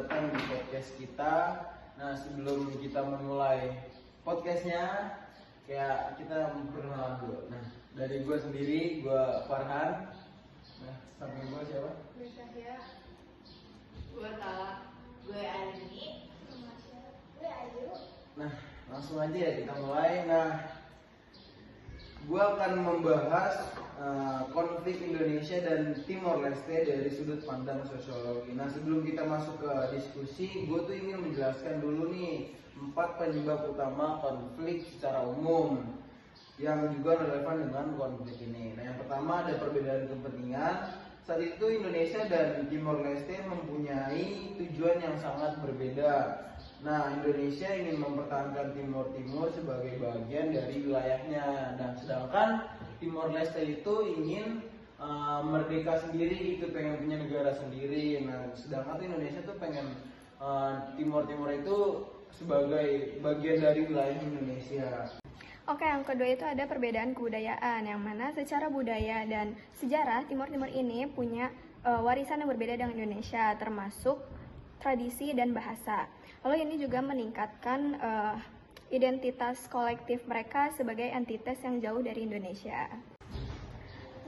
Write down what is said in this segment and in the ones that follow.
datang di podcast kita. Nah, sebelum kita memulai podcastnya, kayak kita memperkenalan dulu. Nah, dari gue sendiri, gue Farhan. Nah, samping gue siapa? Gue Syahya. Gue Tala. Gue Arini. Gue Ayu. Nah, langsung aja ya kita mulai. Nah, gue akan membahas konflik Indonesia dan Timor Leste dari sudut pandang sosiologi. Nah, sebelum kita masuk ke diskusi, gue tuh ingin menjelaskan dulu nih 4 penyebab utama konflik secara umum yang juga relevan dengan konflik ini. Nah, yang pertama ada perbedaan kepentingan. Saat itu Indonesia dan Timor Leste mempunyai tujuan yang sangat berbeda. Nah, Indonesia ingin mempertahankan Timor Timur sebagai bagian dari wilayahnya. Nah, sedangkan Timor Leste itu ingin merdeka sendiri, itu pengen punya negara sendiri. Nah, sedangkan Indonesia tuh pengen Timor Timur itu sebagai bagian dari wilayah Indonesia. Oke, yang kedua itu ada perbedaan kebudayaan, yang mana secara budaya dan sejarah Timor Timur ini punya warisan yang berbeda dengan Indonesia, termasuk tradisi dan bahasa. Lalu ini juga meningkatkan identitas kolektif mereka sebagai entitas yang jauh dari Indonesia.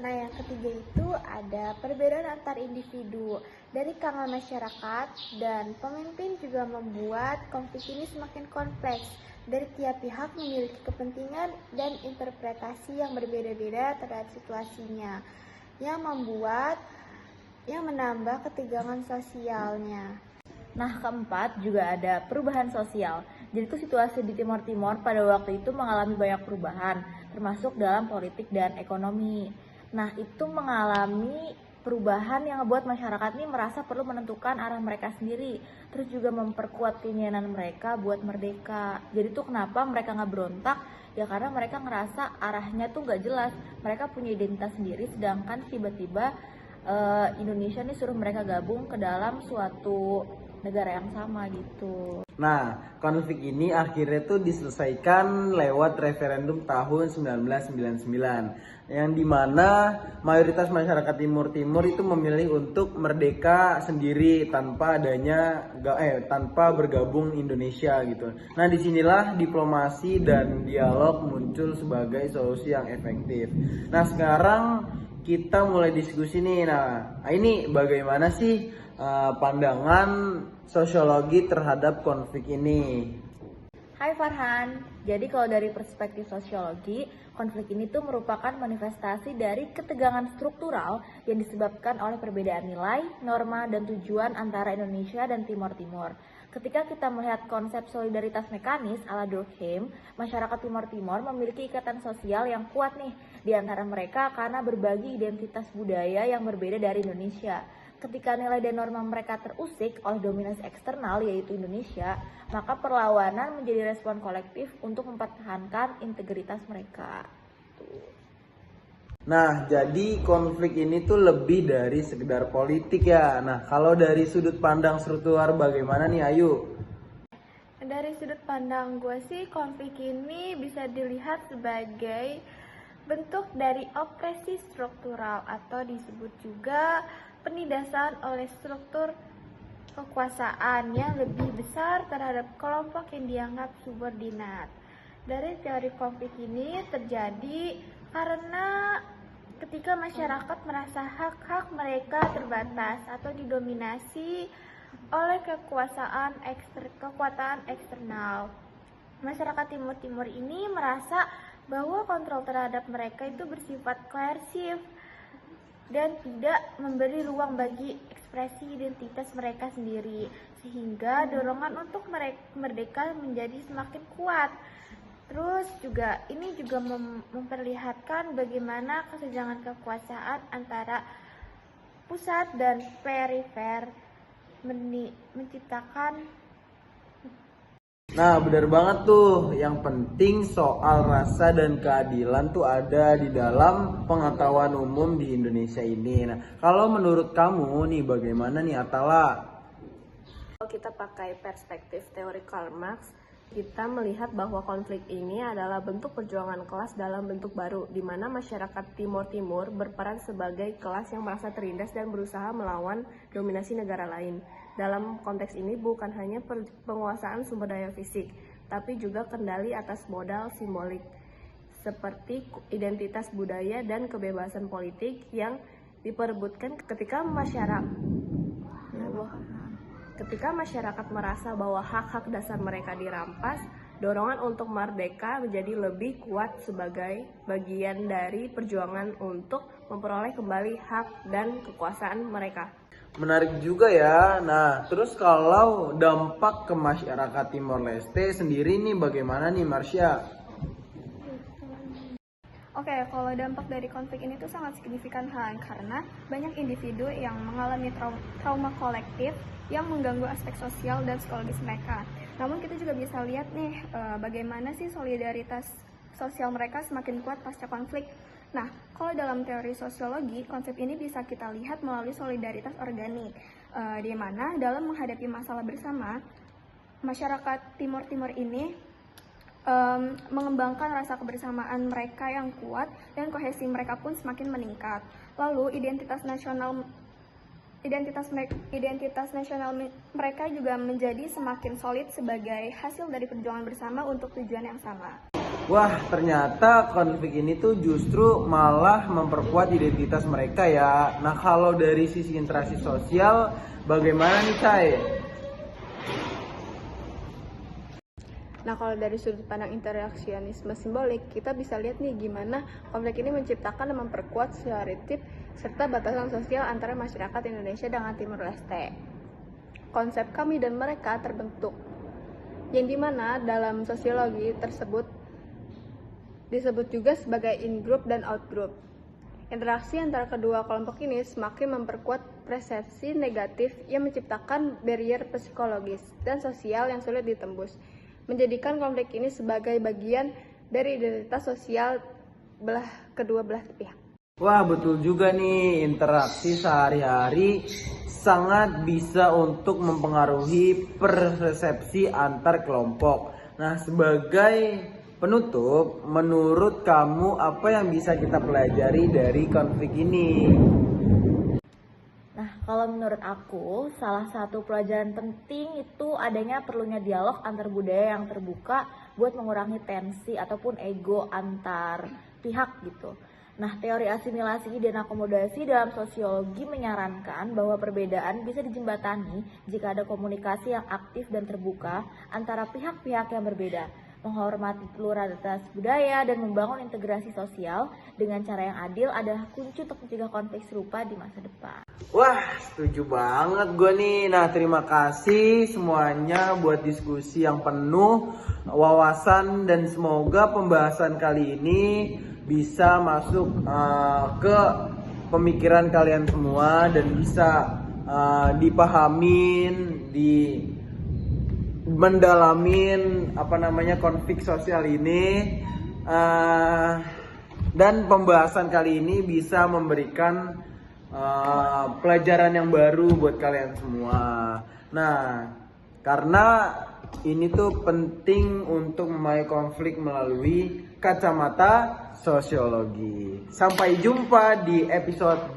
Nah, yang ketiga itu ada perbedaan antar individu. Dari kalangan masyarakat dan pemimpin juga membuat konflik ini semakin kompleks. Dari tiap pihak memiliki kepentingan dan interpretasi yang berbeda-beda terhadap situasinya, yang menambah ketegangan sosialnya. Nah, keempat juga ada perubahan sosial. Jadi itu situasi di Timor Timur pada waktu itu mengalami banyak perubahan, termasuk dalam politik dan ekonomi. Nah, itu mengalami perubahan yang membuat masyarakat ini merasa perlu menentukan arah mereka sendiri, terus juga memperkuat keinginan mereka buat merdeka. Jadi tuh kenapa mereka nggak berontak? Ya karena mereka ngerasa arahnya tuh nggak jelas. Mereka punya identitas sendiri, sedangkan tiba-tiba Indonesia nih suruh mereka gabung ke dalam suatu negara yang sama gitu. Nah, konflik ini akhirnya tuh diselesaikan lewat referendum tahun 1999 yang dimana mayoritas masyarakat Timur Timur itu memilih untuk merdeka sendiri tanpa bergabung Indonesia gitu. Nah, disinilah diplomasi dan dialog muncul sebagai solusi yang efektif. Nah, sekarang kita mulai diskusi nih. Nah, ini bagaimana sih pandangan sosiologi terhadap konflik ini? Hai Farhan, jadi kalau dari perspektif sosiologi, konflik ini tuh merupakan manifestasi dari ketegangan struktural yang disebabkan oleh perbedaan nilai, norma, dan tujuan antara Indonesia dan Timor Timur. Ketika kita melihat konsep solidaritas mekanis ala Durkheim, masyarakat Timor Timur memiliki ikatan sosial yang kuat nih di antara mereka karena berbagi identitas budaya yang berbeda dari Indonesia. Ketika nilai dan norma mereka terusik oleh dominasi eksternal yaitu Indonesia, maka perlawanan menjadi respon kolektif untuk mempertahankan integritas mereka. Nah, jadi konflik ini tuh lebih dari sekedar politik ya. Nah, kalau dari sudut pandang struktural bagaimana nih Ayu? Dari sudut pandang gue sih, konflik ini bisa dilihat sebagai bentuk dari opresi struktural atau disebut juga penindasan oleh struktur kekuasaan yang lebih besar terhadap kelompok yang dianggap subordinat. Dari teori konflik ini terjadi karena ketika masyarakat merasa hak-hak mereka terbatas atau didominasi oleh kekuatan eksternal. Masyarakat Timur Timur ini merasa bahwa kontrol terhadap mereka itu bersifat koersif dan tidak memberi ruang bagi ekspresi identitas mereka sendiri, sehingga dorongan untuk merdeka menjadi semakin kuat. Terus juga ini juga memperlihatkan bagaimana kesenjangan kekuasaan antara pusat dan perifer menciptakan. Nah, benar banget tuh. Yang penting soal rasa dan keadilan tuh ada di dalam pengetahuan umum di Indonesia ini. Nah, kalau menurut kamu nih bagaimana nih Atala? Kalau kita pakai perspektif teori Karl Marx, kita melihat bahwa konflik ini adalah bentuk perjuangan kelas dalam bentuk baru, di mana masyarakat Timor Timur berperan sebagai kelas yang merasa tertindas dan berusaha melawan dominasi negara lain. Dalam konteks ini bukan hanya penguasaan sumber daya fisik, tapi juga kendali atas modal simbolik seperti identitas budaya dan kebebasan politik yang diperebutkan ketika masyarakat merasa bahwa hak-hak dasar mereka dirampas. Dorongan untuk merdeka menjadi lebih kuat sebagai bagian dari perjuangan untuk memperoleh kembali hak dan kekuasaan mereka. Menarik juga ya. Nah, terus kalau dampak ke masyarakat Timor Leste sendiri nih bagaimana nih Marsha? Oke, kalau dampak dari konflik ini tuh sangat signifikan karena banyak individu yang mengalami trauma kolektif yang mengganggu aspek sosial dan psikologis mereka. Namun kita juga bisa lihat nih bagaimana sih solidaritas sosial mereka semakin kuat pasca konflik. Nah, kalau dalam teori sosiologi, konsep ini bisa kita lihat melalui solidaritas organik, di mana dalam menghadapi masalah bersama, masyarakat Timor ini mengembangkan rasa kebersamaan mereka yang kuat dan kohesi mereka pun semakin meningkat. Lalu identitas nasional mereka juga menjadi semakin solid sebagai hasil dari perjuangan bersama untuk tujuan yang sama. Wah, ternyata konflik ini tuh justru malah memperkuat identitas mereka ya. Nah, kalau dari sisi interaksi sosial, bagaimana nih Cai? Nah, kalau dari sudut pandang interaksionisme simbolik, kita bisa lihat nih gimana konflik ini menciptakan dan memperkuat stereotip serta batasan sosial antara masyarakat Indonesia dengan Timor Leste. Konsep kami dan mereka terbentuk, yang dimana dalam sosiologi tersebut disebut juga sebagai in-group dan out-group. Interaksi antara kedua kelompok ini semakin memperkuat persepsi negatif yang menciptakan barrier psikologis dan sosial yang sulit ditembus, menjadikan konflik ini sebagai bagian dari identitas sosial kedua belah pihak. Wah, betul juga nih, interaksi sehari-hari sangat bisa untuk mempengaruhi persepsi antar kelompok. Nah, sebagai penutup, menurut kamu apa yang bisa kita pelajari dari konflik ini? Nah, kalau menurut aku, salah satu pelajaran penting itu adanya perlunya dialog antar budaya yang terbuka buat mengurangi tensi ataupun ego antar pihak gitu. Nah, teori asimilasi dan akomodasi dalam sosiologi menyarankan bahwa perbedaan bisa dijembatani jika ada komunikasi yang aktif dan terbuka antara pihak-pihak yang berbeda, menghormati pluralitas budaya dan membangun integrasi sosial dengan cara yang adil adalah kunci untuk mencegah konflik serupa di masa depan. Wah, setuju banget gue nih. Nah, terima kasih semuanya buat diskusi yang penuh wawasan dan semoga pembahasan kali ini bisa masuk ke pemikiran kalian semua dan bisa dipahamin, mendalamin konflik sosial ini, dan pembahasan kali ini bisa memberikan pelajaran yang baru buat kalian semua. Nah, karena ini tuh penting untuk memahami konflik melalui kacamata sosiologi. Sampai jumpa di episode